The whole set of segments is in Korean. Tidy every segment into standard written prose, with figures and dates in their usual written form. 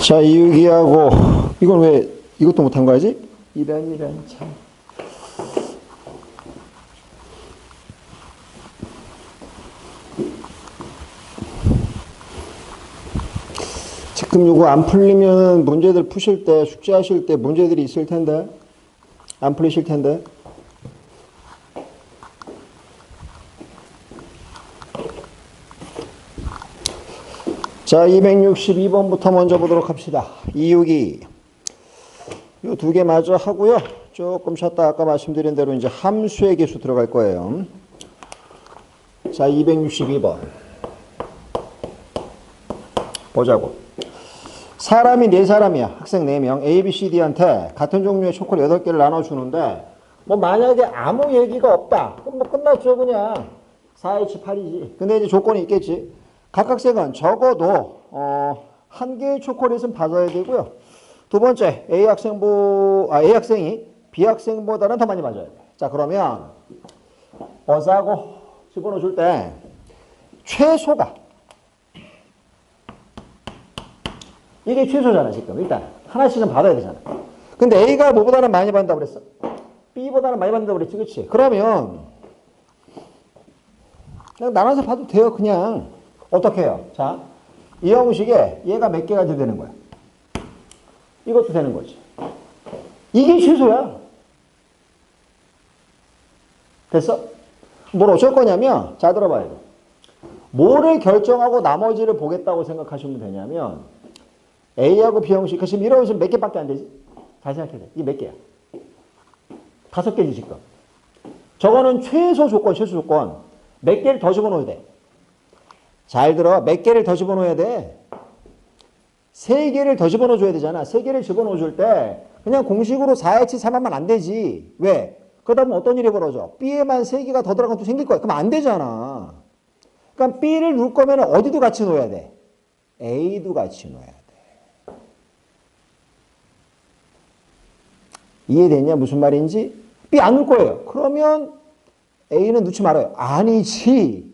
자, 이유기하고 이건 왜 이것도 못한 거야지? 이런 참. 지금 이거 안 풀리면 문제들 푸실 때, 숙제하실 때 문제들이 있을 텐데 안 풀리실 텐데. 자, 262번부터 먼저 보도록 합시다. 이유기. 이 두 개 마저 하고요. 조금 쉬었다 아까 말씀드린 대로 이제 함수의 개수 들어갈 거예요. 자, 262번. 보자고. 사람이 4사람이야. 학생 4명. A, B, C, D한테 같은 종류의 초콜릿 8개를 나눠주는데 뭐 만약에 아무 얘기가 없다. 그럼 뭐 끝났죠 그냥. 4H8이지. 근데 이제 조건이 있겠지. 각 학생은 적어도 한 개의 초콜릿은 받아야 되고요. 두 번째, A 학생이 B 학생보다는 더 많이 맞아야 돼. 자, 그러면 어사고 집어넣어 줄 때 최소가 이게 최소잖아 지금. 일단 하나씩은 받아야 되잖아. 근데 A가 뭐보다는 많이 받는다고 그랬어? B보다는 많이 받는다고 그랬지, 그렇지? 그러면 그냥 나눠서 봐도 돼요. 그냥 어떻게 해요? 자, 이 형식에 얘가 몇 개가 되는 거야? 이것도 되는 거지. 이게 최소야. 됐어? 뭘 어쩔 거냐면, 자, 들어봐야 돼. 뭐를 결정하고 나머지를 보겠다고 생각하시면 되냐면, A하고 B 형식, 지금 이런 식몇 개밖에 안 되지? 잘 생각해야 돼. 이게 몇 개야? 5개지, 지금. 저거는 최소 조건. 몇 개를 더 집어넣어야 돼. 잘 들어. 몇 개를 더 집어넣어야 돼? 3개를 더 집어넣어줘야 되잖아. 3개를 집어넣어줄 때 그냥 공식으로 4H3하면 안 되지. 왜? 그러다 보면 어떤 일이 벌어져? B에만 3개가 더 들어가면 또 생길 거야. 그럼 안 되잖아. 그러니까 B를 넣을 거면 어디도 같이 넣어야 돼? A도 같이 넣어야 돼. 이해됐냐? 무슨 말인지? B 안 넣을 거예요. 그러면 A는 넣지 말아요. 아니지.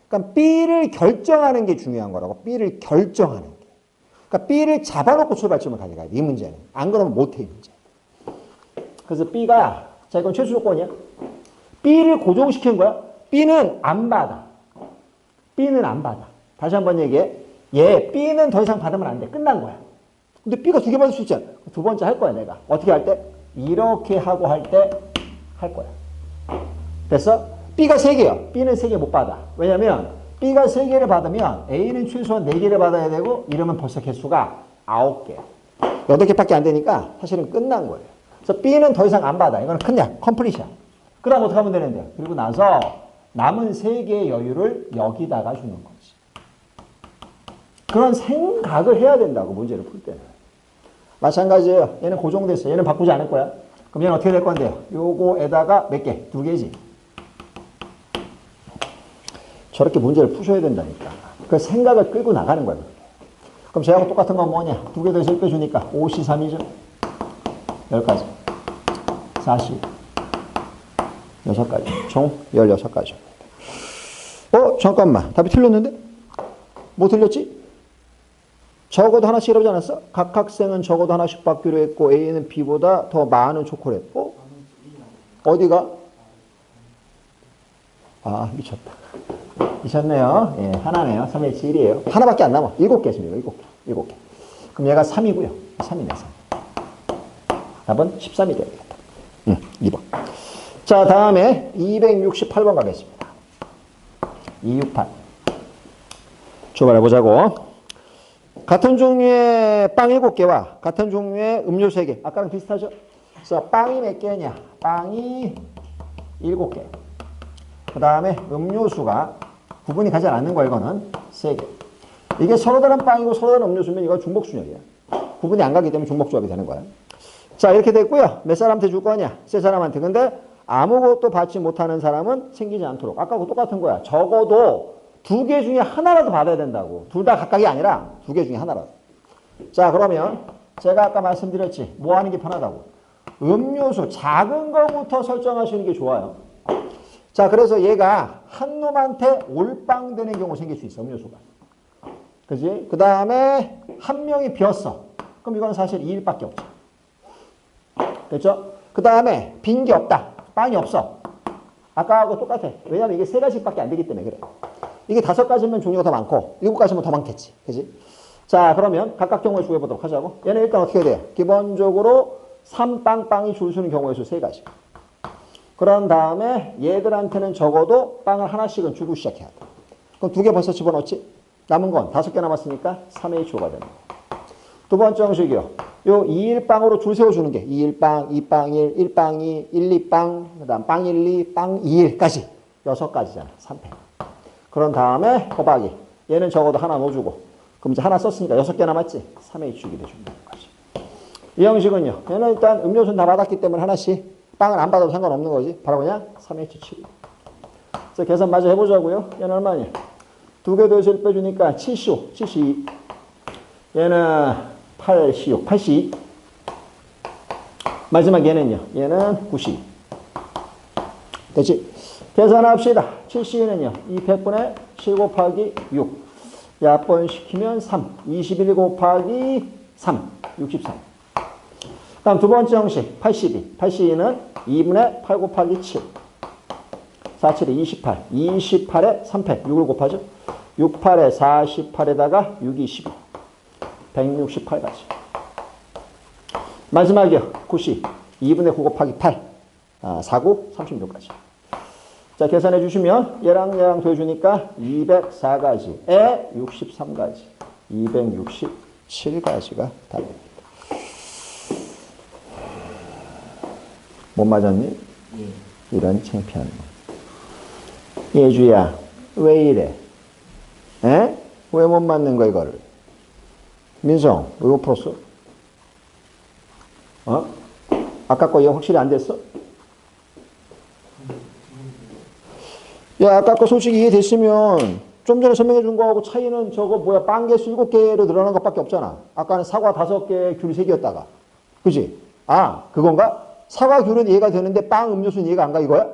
그러니까 B를 결정하는 게 중요한 거라고. B를 결정하는 게. 그러니까 B를 잡아놓고 출발점을 가져가야 돼. 이 문제는. 안 그러면 못해, 이 문제. 그래서 B가, 자, 이건 최소 조건이야. B를 고정시킨 거야. B는 안 받아. B는 안 받아. 다시 한번 얘기해. 얘, B는 더 이상 받으면 안 돼. 끝난 거야. 근데 B가 2개 받을 수 있잖아. 두 번째 할 거야, 내가. 어떻게 할 때? 이렇게 하고 할 때 할 거야. 됐어? B가 3개야. B는 3개 못 받아. 왜냐면 B가 3개를 받으면 A는 최소한 4개를 받아야 되고 이러면 벌써 개수가 9개야. 8개밖에 안 되니까 사실은 끝난 거예요. 그래서 B는 더 이상 안 받아. 이거는 그냥 컴플릿이야. 그 다음 어떻게 하면 되는데? 그리고 나서 남은 3개의 여유를 여기다가 주는 거지. 그런 생각을 해야 된다고 문제를 풀 때는. 마찬가지예요. 얘는 고정됐어. 얘는 바꾸지 않을 거야. 그럼 얘는 어떻게 될 건데요? 요거에다가 몇 개? 2개지. 저렇게 문제를 푸셔야 된다니까. 그 생각을 끌고 나가는 거야. 그럼 쟤하고 똑같은 건 뭐냐? 2개 더 10개 주니까 5C3이죠. 10가지. 40. 6가지. 총 16가지. 잠깐만. 답이 틀렸는데? 뭐 틀렸지? 적어도 하나씩 이러지 않았어? 각 학생은 적어도 하나씩 받기로 했고 A는 B보다 더 많은 초콜릿. 어디가? 아, 미쳤다. 미쳤네요. 예, 하나네요. 3H1이에요. 하나밖에 안 남아. 7개 있습니다. 7개. 그럼 얘가 3이고요. 3이네, 3. 답은 13이 돼야 되겠다. 2번. 자, 다음에 268번 가겠습니다. 268. 출발해보자고. 같은 종류의 빵 7개와 같은 종류의 음료 3개. 아까랑 비슷하죠? 그래서 빵이 몇 개냐? 빵이 7개. 그 다음에 음료수가 구분이 가지 않는 거야, 이거는. 3개. 이게 서로 다른 빵이고 서로 다른 음료수면 이거 중복순열이야. 구분이 안 가기 때문에 중복조합이 되는 거야. 자, 이렇게 됐고요. 몇 사람한테 줄 거냐? 세 사람한테. 근데 아무것도 받지 못하는 사람은 생기지 않도록. 아까하고 똑같은 거야. 적어도 2개 중에 하나라도 받아야 된다고. 둘 다 각각이 아니라 2개 중에 하나라도. 자, 그러면 제가 아까 말씀드렸지. 뭐 하는 게 편하다고. 음료수 작은 거부터 설정하시는 게 좋아요. 자, 그래서 얘가 한 놈한테 올빵되는 경우 생길 수 있어, 음료수가. 그지? 그 다음에 한 명이 비었어. 그럼 이건 사실 2일밖에 없죠. 됐죠? 그 다음에 빈 게 없다. 빵이 없어. 아까하고 똑같아. 왜냐면 이게 3가지밖에 안 되기 때문에 그래. 이게 5가지면 종류가 더 많고 7가지면 더 많겠지. 그지? 자, 그러면 각각 경우의 수 해보도록 하자고. 얘는 일단 어떻게 돼요? 기본적으로 3빵빵이 줄 서는 경우의 수 3가지. 그런 다음에 얘들한테는 적어도 빵을 하나씩은 주고 시작해야 돼. 그럼 2개 벌써 집어넣지? 남은 건 5개 남았으니까 3H5가 되는 거야. 두 번째 형식이요. 요 2일빵으로 줄 세워주는 게 2일빵, 2빵 1, 1빵 2, 1, 2빵, 그 다음 빵 1, 2, 빵 2일까지 6가지잖아. 3패. 그런 다음에 호박이. 얘는 적어도 하나 넣어주고. 그럼 이제 하나 썼으니까 6개 남았지? 3H6이 돼준다는 거지. 이 형식은요. 얘는 일단 음료수는 다 받았기 때문에 하나씩. 빵을 안 받아도 상관없는 거지. 바로 그냥 3H7. 그래서 계산 마저 해보자고요. 얘는 얼마냐? 2개 더해서 1 빼주니까 75, 72. 얘는 86, 82. 마지막 얘는요. 얘는 92. 됐지? 계산합시다. 72는요. 200분의 7 곱하기 6. 약분 시키면 3. 21 곱하기 3. 63. 다음 두 번째 형식. 82. 82는 2분의 8 곱하기 7. 4, 7에 28. 28에 3패. 6을 곱하죠. 6, 8에 48에다가 6이 12. 168가지. 마지막이요. 90. 2분의 9 곱하기 8. 4, 9, 36가지. 자, 계산해 주시면 얘랑 얘랑 더해주니까 204가지에 63가지. 267가지가 답입니다. 못 맞았니? 이런 창피한 거. 예주야, 왜 이래? 에? 왜 못 맞는 거야, 이거를? 민성, 왜 못 풀었어? 어? 아까 거 이해 확실히 안 됐어? 야, 아까 거 솔직히 이해됐으면 좀 전에 설명해 준 거하고 차이는 저거 뭐야, 빵 개수 7개로 늘어난 것밖에 없잖아. 아까는 사과 5개, 귤 3개였다가. 그지? 아, 그건가? 사과, 귤은 이해가 되는데 빵, 음료수는 이해가 안 가, 이거야?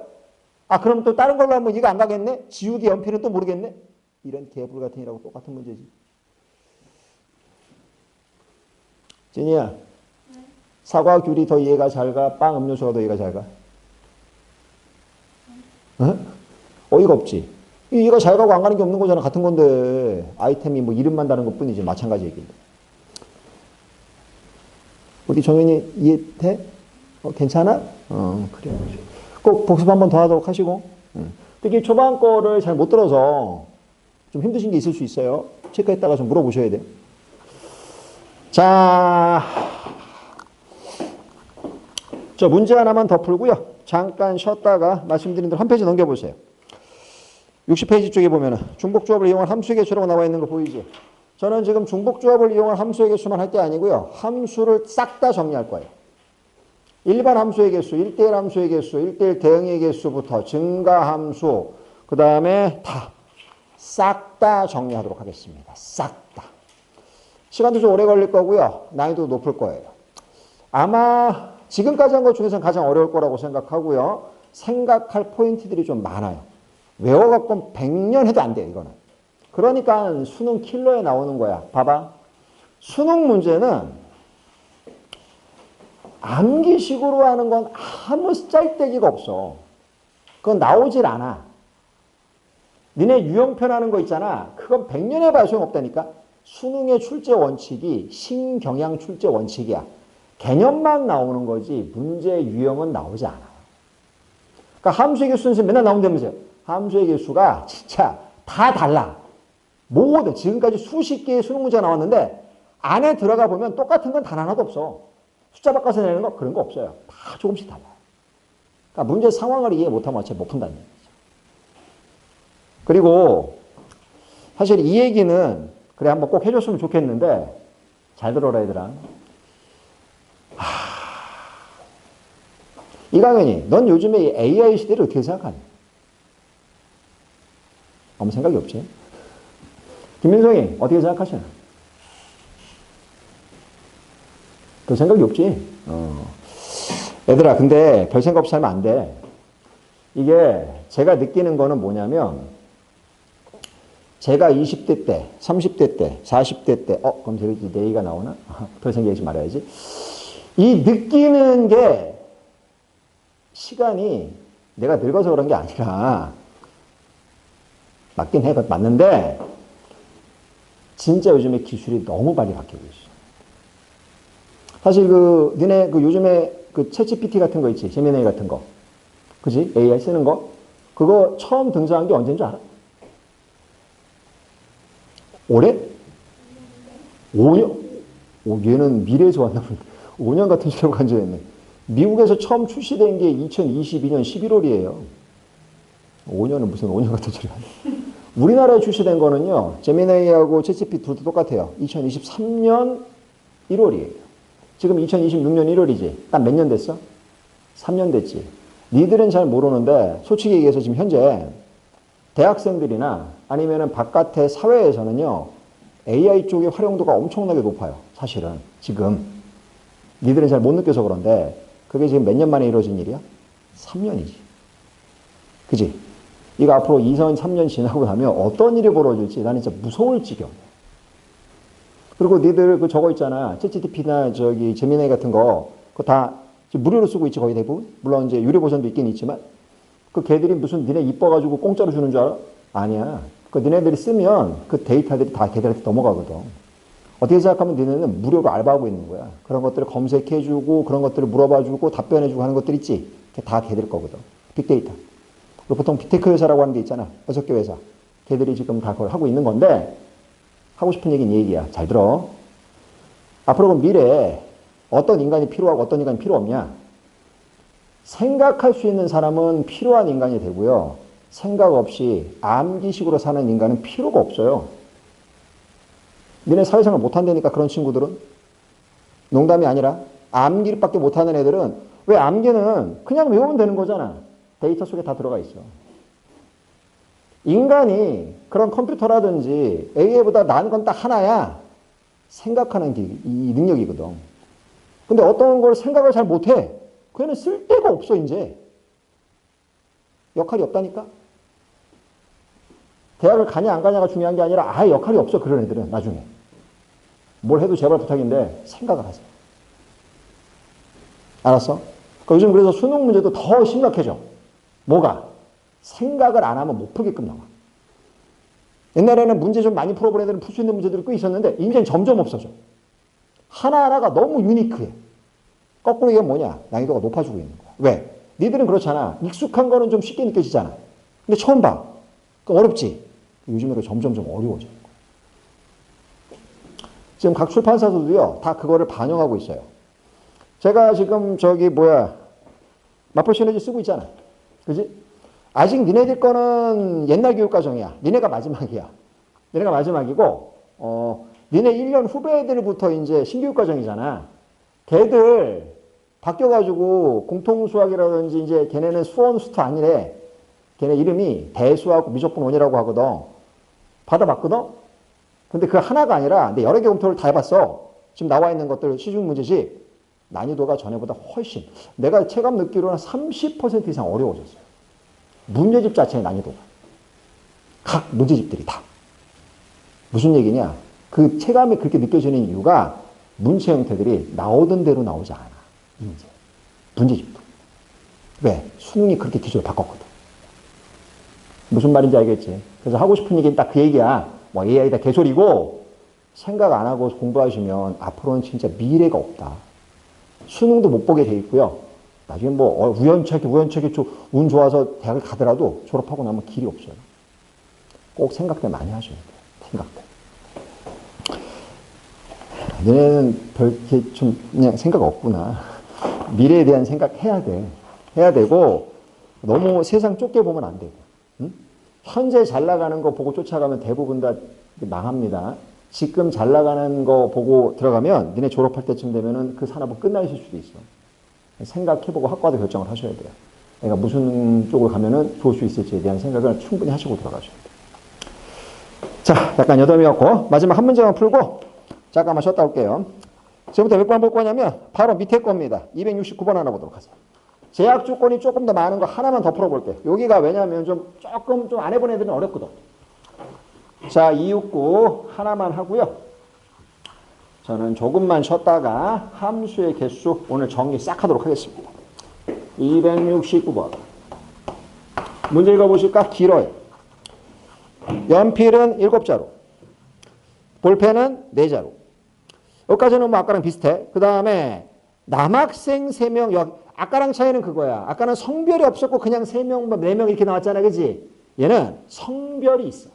아, 그럼 또 다른 걸로 하면 이해가 안 가겠네? 지우개, 연필은 또 모르겠네? 이런 개불 같은 이라고 똑같은 문제지. 진이야, 사과, 귤이 더 이해가 잘 가? 빵, 음료수가 더 이해가 잘 가? 어? 어이가 없지. 이해가 잘 가고 안 가는 게 없는 거잖아. 같은 건데. 아이템이 뭐 이름만 다른 것 뿐이지. 마찬가지 얘기인데. 우리 정현이 이해돼? 괜찮아? 그래. 꼭 복습 한번 더 하도록 하시고. 특히 초반 거를 잘 못 들어서 좀 힘드신 게 있을 수 있어요. 체크했다가 좀 물어보셔야 돼요. 자, 저 문제 하나만 더 풀고요. 잠깐 쉬었다가 말씀드린 대로 한 페이지 넘겨보세요. 60페이지 쪽에 보면은 중복조합을 이용한 함수의 개수라고 나와 있는 거 보이지? 저는 지금 중복조합을 이용한 함수의 개수만 할 게 아니고요. 함수를 싹 다 정리할 거예요. 일반 함수의 개수, 1대1 함수의 개수, 1대1 대응의 개수부터 증가함수, 그 다음에 싹 다 정리하도록 하겠습니다. 싹 다. 시간도 좀 오래 걸릴 거고요. 난이도 높을 거예요. 아마 지금까지 한 것 중에서는 가장 어려울 거라고 생각하고요. 생각할 포인트들이 좀 많아요. 외워갖고 100년 해도 안 돼요, 이거는. 그러니까 수능 킬러에 나오는 거야. 봐봐. 수능 문제는 암기식으로 하는 건 아무 짤데기가 없어. 그건 나오질 않아. 니네 유형편 하는 거 있잖아. 그건 100년 해봐야 소용없다니까. 수능의 출제 원칙이 신경향 출제 원칙이야. 개념만 나오는 거지 문제 유형은 나오지 않아. 그러니까 함수의 개수는 맨날 나온다면서요. 함수의 개수가 진짜 다 달라. 모든 지금까지 수십 개의 수능 문제가 나왔는데 안에 들어가 보면 똑같은 건 단 하나도 없어. 숫자 바꿔서 내는 거 그런 거 없어요. 다 조금씩 달라. 그러니까 문제 상황을 이해 못하면 어차피 못 푼다는 얘기죠. 그리고 사실 이 얘기는 그래 한번 꼭 해줬으면 좋겠는데 잘 들어라 얘들아. 이강현이 넌 요즘에 이 AI 시대를 어떻게 생각하니? 아무 생각이 없지? 김민성이 어떻게 생각하시나? 별 생각이 없지? 얘들아 근데 별 생각 없이 살면 안 돼. 이게 제가 느끼는 거는 뭐냐면 제가 20대 때, 30대 때, 40대 때, 그럼 저기 내의가 나오나? 별 생각하지 말아야지. 이 느끼는 게 시간이 내가 늙어서 그런 게 아니라 맞긴 해, 맞는데 진짜 요즘에 기술이 너무 빨리 바뀌고 있어. 사실 니네 요즘에 챗GPT 같은 거 있지, 제미나이 같은 거, 그지? AI 쓰는 거, 그거 처음 등장한 게 언제인 줄 알아? 올해? 5년? 얘는 미래에서 왔나 본데. 5년 같은 시간을 간절했네. 미국에서 처음 출시된 게 2022년 11월이에요. 5년은 무슨 5년 같은 소리 하네. 우리나라에 출시된 거는요, 제미나이하고 챗GPT 둘도 똑같아요. 2023년 1월이에요. 지금 2026년 1월이지. 딱 몇 년 됐어? 3년 됐지. 니들은 잘 모르는데, 솔직히 얘기해서 지금 현재 대학생들이나 아니면은 바깥의 사회에서는요, AI 쪽의 활용도가 엄청나게 높아요. 사실은. 지금. 니들은 잘 못 느껴서 그런데, 그게 지금 몇 년 만에 이루어진 일이야? 3년이지. 그지? 이거 앞으로 2, 3년 지나고 나면 어떤 일이 벌어질지 나는 진짜 무서울 지경. 그리고 니들 저거 있잖아. 챗GPT나 제미나이 같은 거, 그거 다 무료로 쓰고 있지, 거의 대부분. 물론 이제 유료 버전도 있긴 있지만, 걔들이 무슨 니네 이뻐가지고 공짜로 주는 줄 알아? 아니야. 니네들이 쓰면 그 데이터들이 다 걔들한테 넘어가거든. 어떻게 생각하면 니네는 무료로 알바하고 있는 거야. 그런 것들을 검색해주고, 그런 것들을 물어봐주고, 답변해주고 하는 것들 있지. 그게 다 걔들 거거든. 빅데이터. 보통 빅테크 회사라고 하는 게 있잖아. 6개 회사. 걔들이 지금 다 그걸 하고 있는 건데, 하고 싶은 얘기는 이 얘기야. 잘 들어. 앞으로 그 미래에 어떤 인간이 필요하고 어떤 인간이 필요 없냐? 생각할 수 있는 사람은 필요한 인간이 되고요. 생각 없이 암기식으로 사는 인간은 필요가 없어요. 니네 사회생활 못한다니까 그런 친구들은. 농담이 아니라 암기밖에 못하는 애들은 왜 암기는 그냥 외우면 되는 거잖아. 데이터 속에 다 들어가 있어. 인간이 그런 컴퓨터라든지 AI보다 나은 건 딱 하나야. 생각하는 이 능력이거든. 근데 어떤 걸 생각을 잘 못해. 그 애는 쓸데가 없어, 이제. 역할이 없다니까? 대학을 가냐 안 가냐가 중요한 게 아니라 아예 역할이 없어, 그런 애들은 나중에. 뭘 해도 제발 부탁인데 생각을 하세요. 알았어? 요즘 그래서 수능 문제도 더 심각해져. 뭐가? 생각을 안 하면 못 풀게끔 나와. 옛날에는 문제 좀 많이 풀어본 애들은 풀 수 있는 문제들이 꽤 있었는데 이제는 점점 없어져. 하나하나가 너무 유니크해. 거꾸로 이게 뭐냐? 난이도가 높아지고 있는 거야. 왜? 니들은 그렇잖아. 익숙한 거는 좀 쉽게 느껴지잖아. 근데 처음 봐. 어렵지? 요즘으로 점점 좀 어려워져. 지금 각 출판사들도요, 다 그거를 반영하고 있어요. 제가 지금 마플 시너지 쓰고 있잖아. 그지? 아직 니네들 거는 옛날 교육과정이야. 니네가 마지막이야. 니네가 마지막이고, 니네 1년 후배들부터 이제 신교육과정이잖아. 걔들 바뀌어가지고 공통수학이라든지 이제 걔네는 수원수트 아니래. 걔네 이름이 대수하고 미적분원이라고 하거든. 받아봤거든? 근데 그 하나가 아니라 내 여러 개 검토를 다 해봤어. 지금 나와 있는 것들 시중 문제집. 난이도가 전에보다 훨씬. 내가 체감 듣기로는 30% 이상 어려워졌어요. 문제집 자체의 난이도가. 각 문제집들이 다. 무슨 얘기냐? 그 체감이 그렇게 느껴지는 이유가 문체 형태들이 나오던 대로 나오지 않아. 이제. 문제집도. 왜? 수능이 그렇게 기조를 바꿨거든. 무슨 말인지 알겠지? 그래서 하고 싶은 얘기는 딱 그 얘기야. AI다 개소리고 생각 안 하고 공부하시면 앞으로는 진짜 미래가 없다. 수능도 못 보게 돼 있고요. 나중에 우연찮게 운 좋아서 대학을 가더라도 졸업하고 나면 길이 없어요. 꼭 생각들 많이 하셔야 돼요. 생각들. 너네는 별게 좀 그냥 생각 없구나. 미래에 대한 생각 해야 돼. 해야 되고 너무 세상 좁게 보면 안 되고. 응? 현재 잘 나가는 거 보고 쫓아가면 대부분 다 망합니다. 지금 잘 나가는 거 보고 들어가면 니네 졸업할 때쯤 되면은 그 산업은 끝나 있을 수도 있어. 생각해보고 학과도 결정을 하셔야 돼요. 그러니까 무슨 쪽으로 가면은 좋을 수 있을지에 대한 생각을 충분히 하시고 들어가셔야 돼요. 자, 약간 여담이었고 마지막 한 문제만 풀고 잠깐만 쉬었다 올게요. 지금부터 몇 번 볼 거냐면 바로 밑에 겁니다. 269번 하나 보도록 하세요. 제약 조건이 조금 더 많은 거 하나만 더 풀어볼게요. 여기가 왜냐면 조금 안 해본 애들은 어렵거든. 자, 269 하나만 하고요. 저는 조금만 쉬었다가 함수의 개수 오늘 정리 싹 하도록 하겠습니다. 269번. 문제 읽어보실까? 길어요. 연필은 7자루. 볼펜은 4자루. 여기까지는 뭐 아까랑 비슷해. 그 다음에 남학생 3명. 아까랑 차이는 그거야. 아까는 성별이 없었고 그냥 3명, 4명 이렇게 나왔잖아. 그지? 얘는 성별이 있어.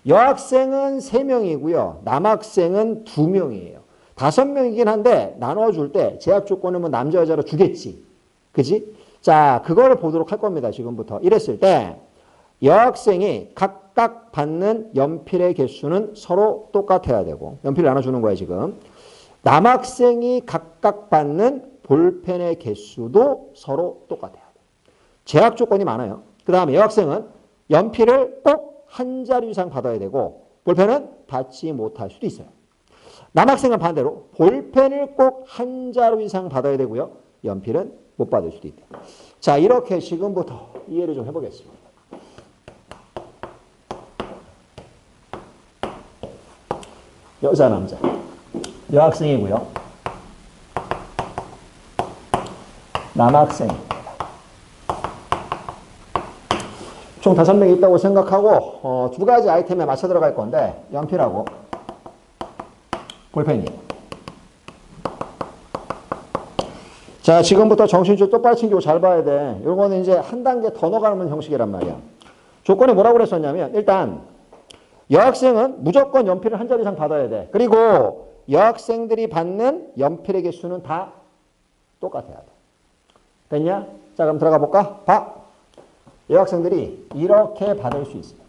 여학생은 3명이고요. 남학생은 2명이에요. 5명이긴 한데 나눠줄 때 제약 조건은 뭐 남자 여자로 주겠지. 그지? 자, 그거를 보도록 할 겁니다. 지금부터. 이랬을 때 여학생이 각각 받는 연필의 개수는 서로 똑같아야 되고 연필을 나눠주는 거야 지금. 남학생이 각각 받는 볼펜의 개수도 서로 똑같아야 돼. 제약 조건이 많아요. 그 다음에 여학생은 연필을 꼭 한 자루 이상 받아야 되고 볼펜은 받지 못할 수도 있어요. 남학생은 반대로 볼펜을 꼭 한 자루 이상 받아야 되고요. 연필은 못 받을 수도 있다. 자, 이렇게 지금부터 이해를 좀 해보겠습니다. 여자, 남자. 여학생이고요. 남학생입니다. 총 5명이 있다고 생각하고 2가지 아이템에 맞춰 들어갈 건데 연필하고 볼펜이에요. 자, 지금부터 정신 좀 똑바로 챙기고 잘 봐야 돼. 요거는 이제 한 단계 더 넣어가는 형식이란 말이야. 조건이 뭐라고 그랬었냐면 일단 여학생은 무조건 연필을 한 자루 이상 받아야 돼. 그리고 여학생들이 받는 연필의 개수는 다 똑같아야 돼. 됐냐? 자, 그럼 들어가 볼까? 봐. 여학생들이 이렇게 받을 수 있어요.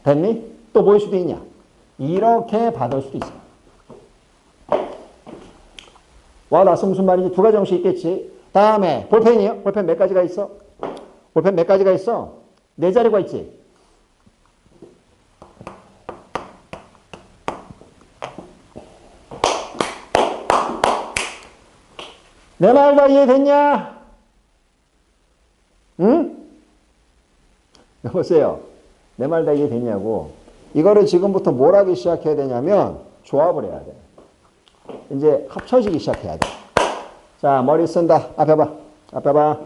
됐니? 또 뭐일 수도 있냐? 이렇게 받을 수도 있어요. 와, 나서 무슨 말인지 2가지 형식 있겠지. 다음에 볼펜이요. 볼펜 몇 가지가 있어? 볼펜 몇 가지가 있어? 4자루가 있지. 내 말 다 이해됐냐? 응? 여보세요. 내 말 다 이해됐냐고. 이거를 지금부터 뭘 하기 시작해야 되냐면 조합을 해야 돼. 이제 합쳐지기 시작해야 돼. 자, 머리 쓴다. 앞에 봐. 앞에 봐.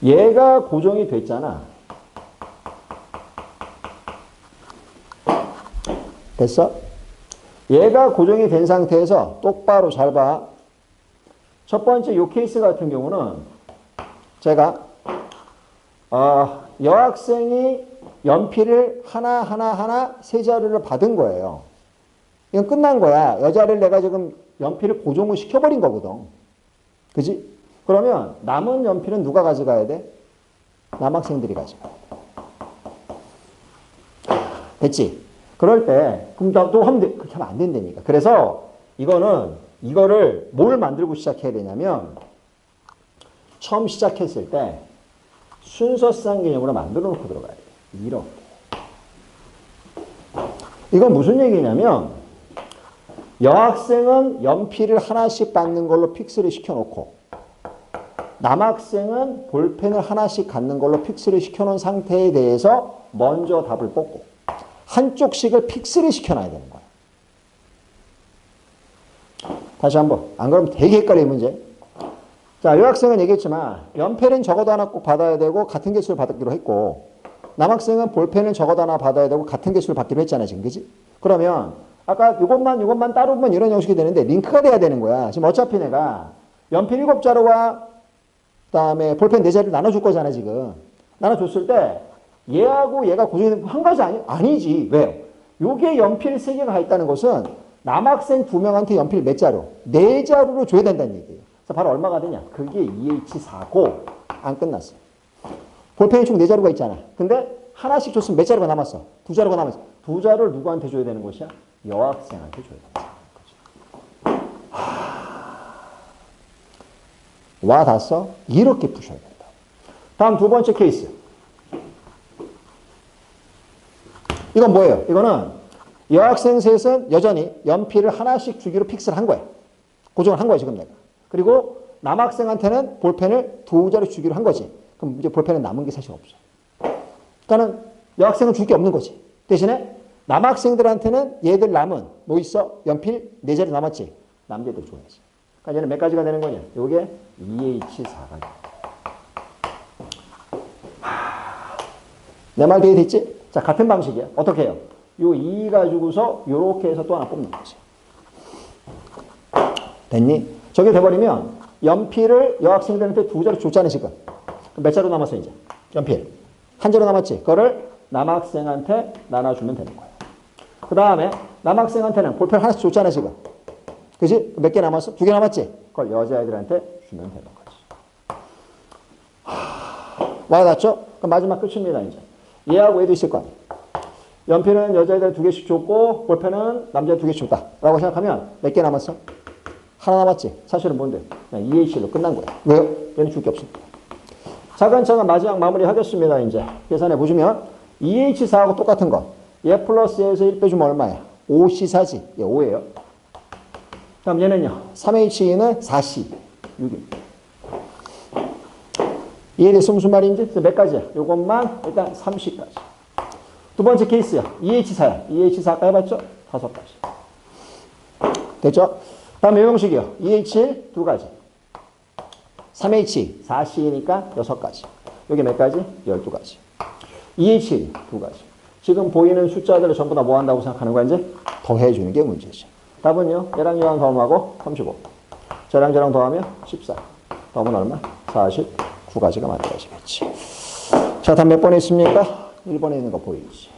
얘가 고정이 됐잖아. 됐어? 얘가 고정이 된 상태에서 똑바로 잘 봐. 첫 번째 요 케이스 같은 경우는 제가 여학생이 연필을 하나 3자루를 받은 거예요. 이건 끝난 거야. 여자를 내가 지금 연필을 고정을 시켜버린 거거든. 그지? 그러면 남은 연필은 누가 가져가야 돼? 남학생들이 가져가야 돼. 됐지? 그럴 때 그럼 또 하면 돼. 그렇게 하면 안 된다니까. 그래서 이거를 뭘 만들고 시작해야 되냐면 처음 시작했을 때 순서상 개념으로 만들어 놓고 들어가야 돼. 이렇게. 이건 무슨 얘기냐면 여학생은 연필을 하나씩 받는 걸로 픽스를 시켜놓고 남학생은 볼펜을 하나씩 갖는 걸로 픽스를 시켜놓은 상태에 대해서 먼저 답을 뽑고 한쪽씩을 픽스를 시켜놔야 되는 거야. 다시 한번. 안 그러면 되게 헷갈리는 문제. 자, 여학생은 얘기했지만 연필은 적어도 하나 꼭 받아야 되고 같은 개수를 받기로 했고 남학생은 볼펜은 적어도 하나 받아야 되고 같은 개수를 받기로 했잖아 지금. 그지? 그러면 아까 이것만 따로 보면 이런 형식이 되는데 링크가 돼야 되는 거야. 지금 어차피 내가 연필 7자루와 그다음에 볼펜 4자루를 나눠줄 거잖아 지금. 나눠줬을 때 얘하고 얘가 고정이 한 가지 아니지. 왜요? 요게 연필 3개가 있다는 것은 남학생 2명한테 연필 몇 자루? 4자루로 줘야 된다는 얘기예요. 그래서 바로 얼마가 되냐? 그게 2H4고 안 끝났어. 볼펜이 총 4자루가 있잖아. 근데 하나씩 줬으면 몇 자루가 남았어? 2자루가 남았어. 2자루를 누구한테 줘야 되는 것이야? 여학생한테 줘야 되는 거지. 와 닿았어? 이렇게 푸셔야 된다. 다음 2번째 케이스. 이건 뭐예요? 이거는 여학생 셋은 여전히 연필을 하나씩 주기로 픽스를 한 거야. 고정을 한 거야, 지금 내가. 그리고 남학생한테는 볼펜을 2자리 주기로 한 거지. 그럼 이제 볼펜은 남은 게 사실 없어. 그러니까는 여학생은 줄 게 없는 거지. 대신에 남학생들한테는 얘들 남은 뭐 있어? 연필 4자리 남았지. 남자애들 줘야지. 그러니까 얘는 몇 가지가 되는 거냐? 요게 2H4가 돼. 내 말 이해됐지? 자, 같은 방식이야. 어떻게 해요? 요 2 가지고서 요렇게 해서 또 하나 뽑는 거지. 됐니? 저게 돼버리면 연필을 여학생들한테 2자리 줬잖아, 지금. 몇 자루 남았어, 이제? 연필. 1자루 남았지? 그거를 남학생한테 나눠주면 되는 거야. 그 다음에 남학생한테는 볼펜 하나씩 줬잖아, 지금. 그지? 몇 개 남았어? 2개 남았지? 그걸 여자애들한테 주면 되는 거지. 와닿죠? 그럼 마지막 끝입니다, 이제. 얘하고 얘도 있을 거 아니야. 연필은 여자애들 2개씩 줬고, 볼펜은 남자애 2개씩 줬다. 라고 생각하면 몇 개 남았어? 하나 남았지? 사실은 뭔데? 그냥 EH로 끝난 거야. 왜요? 얘는 줄 게 없으니까. 차근차근 마지막 마무리 하겠습니다, 이제. 계산해 보시면, EH4하고 똑같은 거. 얘 플러스 얘에서 1 빼주면 얼마야? 5C4지. 얘 5예요. 그럼 얘는요. 3H2는 4C. 6입니다. 이해됐어? 무슨 말인지? 몇 가지야? 요것만 일단 30까지. 두 번째 케이스야. EH4야. EH4 아까 해봤죠? 5가지. 됐죠? 다음 요형식이요. EH1 2가지. 3H 4C니까 6가지. 여기 몇 가지? 12가지. EH 2가지. 지금 보이는 숫자들을 전부 다 뭐 한다고 생각하는 거야, 이제? 더해주는 게 문제죠. 답은요. 얘랑 얘랑 더하고 35. 저랑 더하면 14. 더하면 얼마? 49가지가 만들어지겠지. 자, 답 몇 번에 있습니까? 1번에 있는 거 보이지.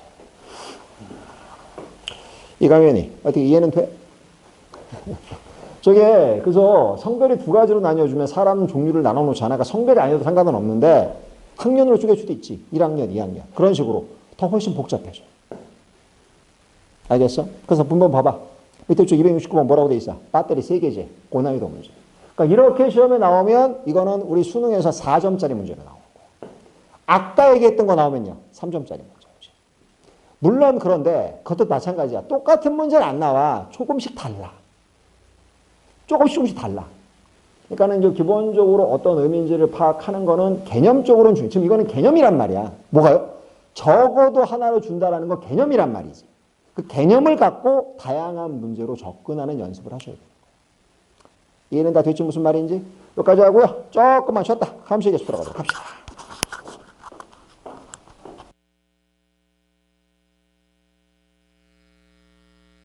이강현이 어떻게 이해는 돼? 저게 그래서 성별이 2가지로 나뉘어주면 사람 종류를 나눠놓잖아. 그러니까 성별이 아니어도 상관은 없는데 학년으로 쪼갤 수도 있지. 1학년, 2학년. 그런 식으로 더 훨씬 복잡해져. 알겠어? 그래서 분번 봐봐. 밑에 쪽 269번 뭐라고 돼 있어? 배터리 3개지. 고난이도 문제. 그러니까 이렇게 시험에 나오면 이거는 우리 수능에서 4점짜리 문제로 나오는 거야. 아까 얘기했던 거 나오면요. 3점짜리 문제지. 물론 그런데 그것도 마찬가지야. 똑같은 문제는 안 나와. 조금씩 달라. 조금씩 달라. 그러니까는 이제 기본적으로 어떤 의미인지를 파악하는 거는 개념적으로는 지금 이거는 개념이란 말이야. 뭐가요? 적어도 하나로 준다라는 건 개념이란 말이지. 그 개념을 갖고 다양한 문제로 접근하는 연습을 하셔야 돼요. 이해는 다 됐지 무슨 말인지? 여기까지 하고요. 조금만 쉬었다. 다음 시간에 계속 들어가도록 합시다.